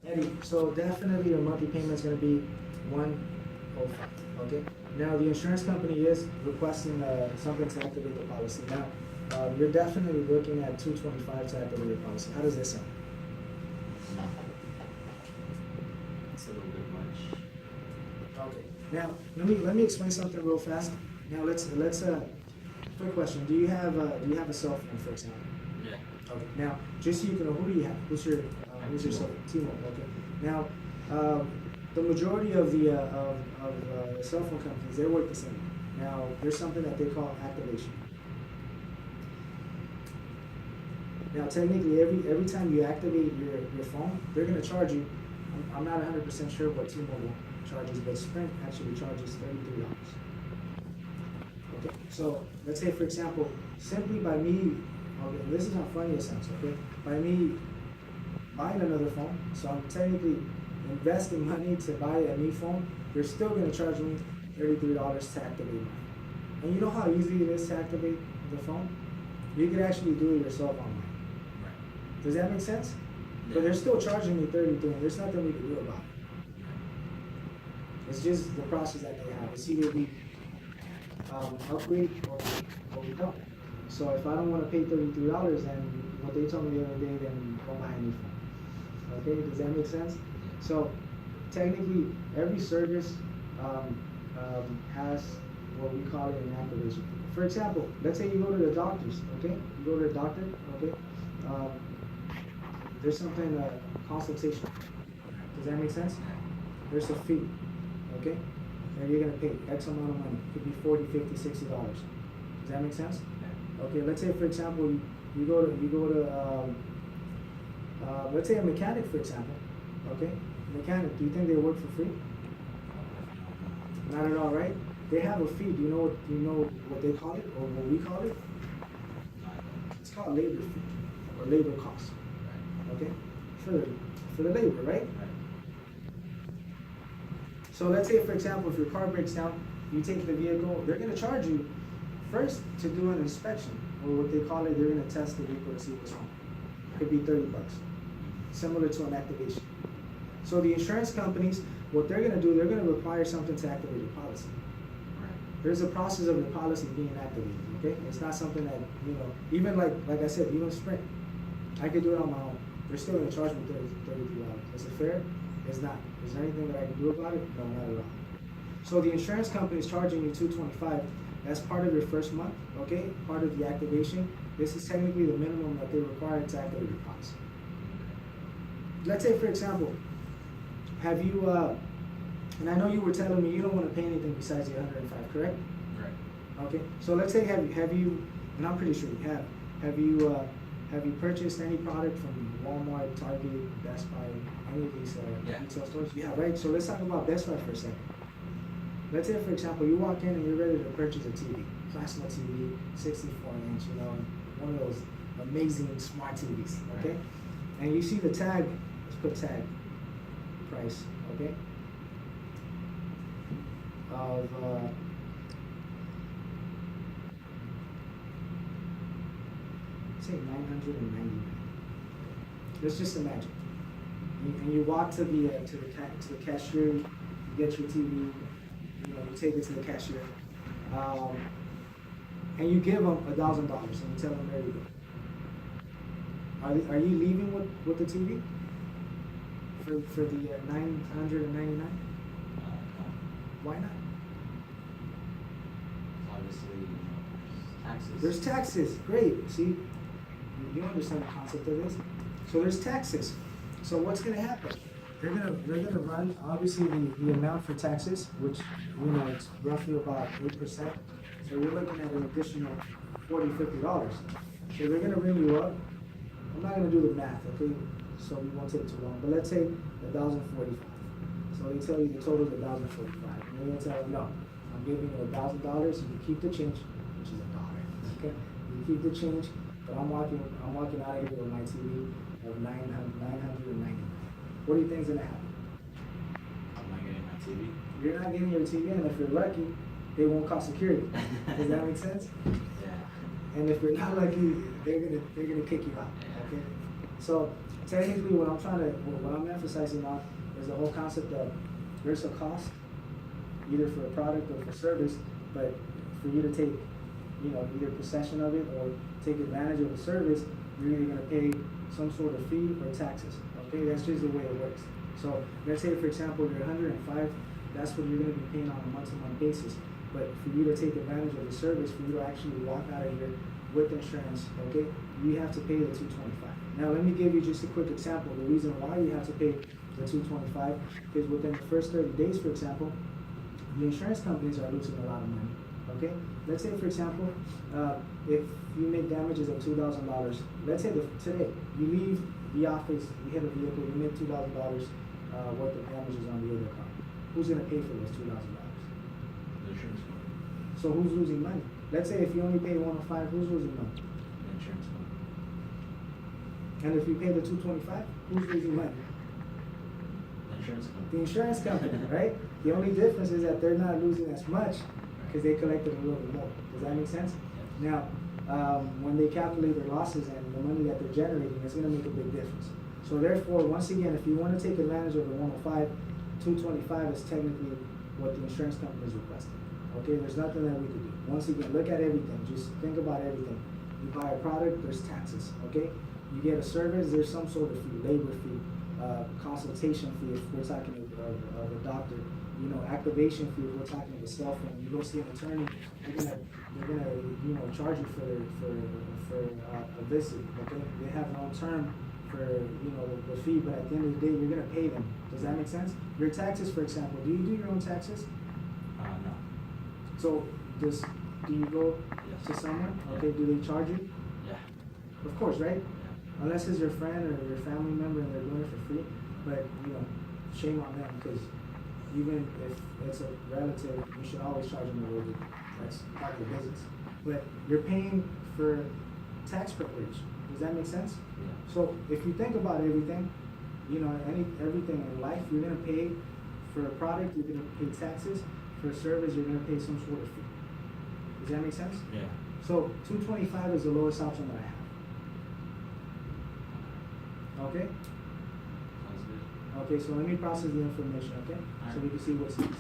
Eddie, so definitely your monthly payment's gonna be 105, okay? Now, the insurance company is requesting, something to activate the policy. Now, you're definitely looking at 225 to activate your policy. How does this sound? It's a little bit much. Okay, now, let me explain something real fast. Now, quick question, do you have a cell phone, for example? Yeah. Okay, now, just so you can know, who do you have? Who's your cell phone? T-Mobile, okay. Now, the majority of the cell phone companies, they work the same. Now, there's something that they call activation. Now, technically, every time you activate your phone, they're gonna charge you. I'm not 100% sure what T-Mobile charges, but Sprint actually charges $33. Okay, so let's say, for example, simply by me, okay, this is how funny it sounds, okay? By me buying another phone, so I'm technically investing money to buy a new phone, they're still gonna charge me $33 to activate mine. And you know how easy it is to activate the phone? You could actually do it yourself online. Right. Does that make sense? But they're still charging me $33, and there's nothing we can do about it. It's just the process that they have. It's either we upgrade or we don't. So if I don't want to pay $33, then what they told me the other day, then go buy a new phone. Okay, does that make sense? So technically, every service has what we call it an activation. For example, let's say you go to the doctors. Okay, you go to the doctor. Okay, there's something consultation. Does that make sense? There's a fee. Okay, and you're gonna pay X amount of money. It could be $40, $50, $60. Does that make sense? Okay, let's say, for example, you go to let's say a mechanic, for example. Okay, mechanic. Do you think they work for free? Not at all, right? They have a fee. Do you know what they call it, or what we call it? It's called labor fee or labor cost. Okay, for the labor, right? So let's say, for example, if your car breaks down, you take the vehicle, they're gonna charge you first to do an inspection, or what they call it, they're gonna test the vehicle to see what's wrong. It could be $30, similar to an activation. So the insurance companies, what they're gonna do, they're gonna require something to activate your policy. There's a process of your policy being activated, okay? It's not something that, even like I said, even Sprint, I could do it on my own. They're still gonna charge me $33. Is it fair? It's not. Is there anything that I can do about it? No, not at all. So the insurance company is charging you $225. That's part of your first month, okay? Part of the activation. This is technically the minimum that they require to activate your policy. Let's say, for example, have you, and I know you were telling me you don't want to pay anything besides the 105, correct? Right. Okay. So let's say have you, and I'm pretty sure you have you purchased any product from Walmart, Target, Best Buy, any of these retail stores? Yeah, right. So let's talk about Best Buy for a second. Let's say, for example, you walk in and you're ready to purchase a TV, plasma TV, 64-inch, one of those amazing smart TVs, okay? And you see the tag, let's put tag, price, okay? Of, say $999. Let's just imagine. And you walk to the cashier, you get your TV, you take it to the cashier, and you give them $1,000, and you tell them, there you go. Are you leaving with the TV for the $999? Why not? Obviously, taxes. There's taxes. Great. See, you understand the concept of this. So there's taxes. So what's going to happen? They're gonna run obviously the amount for taxes, which it's roughly about 8%. So you're looking at an additional $40, $50. So they're gonna ring you up. I'm not gonna do the math, okay? So we won't take too long. But let's say $1,045. So they tell you the total is $1,045, and they're gonna tell you, no, I'm giving you $1,000. You keep the change, which is $1. Okay? You keep the change, but I'm walking out of here with my TV of $999. What do you think is gonna happen? I'm not getting my TV. You're not getting your TV, and if you're lucky, they won't call security. Does that make sense? Yeah. And if you're not lucky, they're gonna kick you out. Okay. So technically what I'm emphasizing on is the whole concept of there's a cost, either for a product or for service, but for you to take, either possession of it or take advantage of the service, you're either gonna pay some sort of fee or taxes, okay? That's just the way it works. So, let's say for example, you're 105, that's what you're gonna be paying on a month-to-month basis. But for you to take advantage of the service, for you to actually walk out of here with insurance, okay, you have to pay the $225. Now, let me give you just a quick example. The reason why you have to pay the $225 is within the first 30 days, for example, the insurance companies are losing a lot of money, okay? Let's say, for example, if you make damages of $2,000, let's say today, you leave the office, you hit a vehicle, you make $2,000 worth of damages on the other car. Who's gonna pay for those $2,000? The insurance company. So who's losing money? Let's say if you only pay 105, who's losing money? The insurance company. And if you pay the 225, who's losing money? The insurance company. The insurance company, right? The only difference is that they're not losing as much because they collected a little bit more. Does that make sense? Yes. Now, when they calculate their losses and the money that they're generating, it's gonna make a big difference. So therefore, once again, if you wanna take advantage of the 105, 225 is technically what the insurance company is requesting. Okay, there's nothing that we could do. Once again, look at everything, just think about everything. You buy a product, there's taxes, okay? You get a service, there's some sort of fee, labor fee, consultation fee if we're talking of a doctor, activation fee if we're talking of a cell phone. You go see an attorney, they're gonna charge you for a visit, okay? They have no term for, the fee, but at the end of the day, you're gonna pay them. Does that make sense? Your taxes, for example, do you do your own taxes? No. So, do you go Yes. to someone? Yeah. Okay, do they charge you? Yeah. Of course, right? Yeah. Unless it's your friend or your family member and they're doing it for free, but, shame on them, because even if it's a relative, you should always charge them a little bit. That's part of the business. But you're paying for tax preparation. Does that make sense? Yeah. So if you think about everything, everything in life, you're gonna pay for a product, you're gonna pay taxes. For a service, you're gonna pay some sort of fee. Does that make sense? Yeah. So 225 is the lowest option that I have. Okay? Sounds good. Okay, so let me process the information, okay? So we can see what's next.